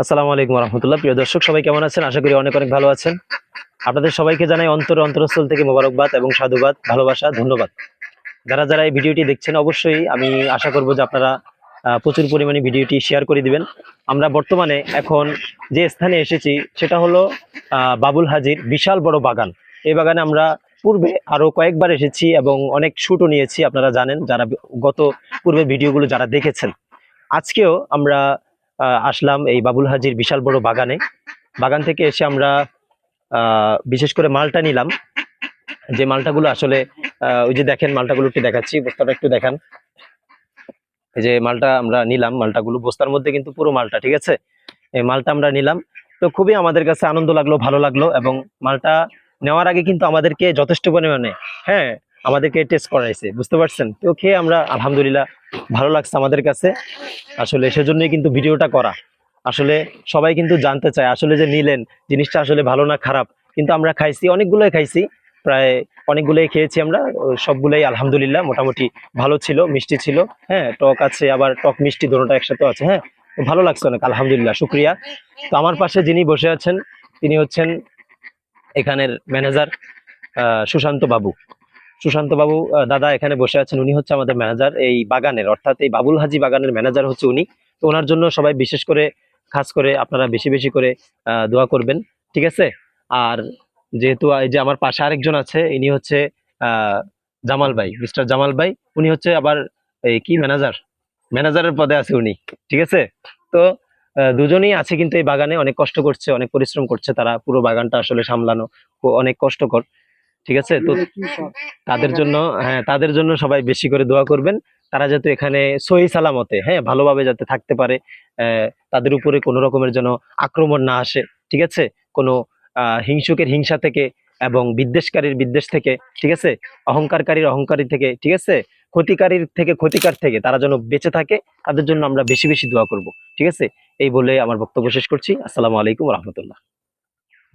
আসসালামু আলাইকুম রহমতুল্লাহ। প্রিয় দর্শক, সবাই কেমন আছেন? আশা করি অনেক অনেক ভালো আছেন। আপনাদের সবাইকে জানাই অন্তরস্থল থেকে মোবারকবাদ এবং সাধুবাদ, ভালোবাসা, ধন্যবাদ। যারা যারা এই ভিডিওটি দেখছেন, অবশ্যই আমি আশা করব যে আপনারা প্রচুর পরিমাণে ভিডিওটি শেয়ার করে দিবেন। আমরা বর্তমানে এখন যে স্থানে এসেছি সেটা হলো বাবুল হাজির বিশাল বড় বাগান। এই বাগানে আমরা পূর্বে আরো কয়েকবার এসেছি এবং অনেক শুটও নিয়েছি। আপনারা জানেন, যারা গত পূর্বে ভিডিওগুলো যারা দেখেছেন। আজকেও আমরা আসলাম এই বাবুল হাজির বিশাল বড় বাগানে। বাগান থেকে এসে আমরা বিশেষ করে মালটা নিলাম। যে মালটাগুলো আসলে ওই যে দেখেন, মালটাগুলো একটু দেখাচ্ছি, বস্তাটা একটু দেখান। এই যে মালটা আমরা নিলাম, মালটাগুলো বস্তার মধ্যে কিন্তু পুরো মালটা, ঠিক আছে। এই মালটা আমরা নিলাম, তো খুবই আমাদের কাছে আনন্দ লাগলো, ভালো লাগলো। এবং মালটা নেওয়ার আগে কিন্তু আমাদেরকে যথেষ্ট পরিমাণে, হ্যাঁ, আমাদেরকে টেস্ট করাইছে, বুঝতে পারছেন। তো খেয়ে আমরা আলহামদুলিল্লাহ ভালো লাগছে আমাদের কাছে। আসলে সেজন্যই কিন্তু ভিডিওটা করা। আসলে সবাই কিন্তু জানতে চায় আসলে যে নিলেন জিনিসটা আসলে ভালো না খারাপ। কিন্তু আমরা খাইছি, অনেকগুলোই খাইছি, প্রায় অনেকগুলোই খেয়েছি আমরা। সবগুলোই আলহামদুলিল্লাহ মোটামুটি ভালো ছিল, মিষ্টি ছিল। হ্যাঁ, টক আছে, আবার টক মিষ্টি দুটোটা একসাথে আছে। হ্যাঁ, তো ভালো লাগছে অনেক, আলহামদুলিল্লাহ, শুক্রিয়া। তো আমার পাশে যিনি বসে আছেন তিনি হচ্ছেন এখানের ম্যানেজার সুশান্ত বাবু। সুশান্ত বাবু দাদা এখানে বসে আছেন, উনি হচ্ছে আমাদের ম্যানেজার এই বাগানের, অর্থাৎ এই বাবুল হাজি বাগানের ম্যানেজার হচ্ছে উনি। তো ওনার জন্য সবাই বিশেষ করে, খাস করে আপনারা বেশি বেশি করে দোয়া করবেন, ঠিক আছে। আর যেহেতু এই যে আমার পাশে আরেকজন আছে, ইনি হচ্ছে আহ জামাল ভাই, মিস্টার জামাল ভাই। উনি হচ্ছে আবার এই কি ম্যানেজার, ম্যানেজারের পদে আছে উনি, ঠিক আছে। তো দুজনেই আছে কিন্তু এই বাগানে, অনেক কষ্ট করছে, অনেক পরিশ্রম করছে তারা। পুরো বাগানটা আসলে সামলানো অনেক কষ্টকর, ঠিক আছে। তো তাদের জন্য, হ্যাঁ, তাদের জন্য সবাই বেশি করে দোয়া করবেন। তারা যাতে এখানে সহি সালামতে, হ্যাঁ, ভালোভাবে যাতে থাকতে পারে। তাদের উপরে কোনো রকমের যেন আক্রমণ না আসে, ঠিক আছে। কোনো হিংসুকের হিংসা থেকে এবং বিদ্বেষকারীর বিদ্বেষ থেকে, ঠিক আছে, অহংকারকারীর অহংকারী থেকে, ঠিক আছে, ক্ষতিকারীর থেকে ক্ষতিকার থেকে তারা যেন বেঁচে থাকে। তাদের জন্য আমরা বেশি বেশি দোয়া করব, ঠিক আছে। এই বলে আমার বক্তব্য শেষ করছি। আসসালামু আলাইকুম রহমতুল্লাহ।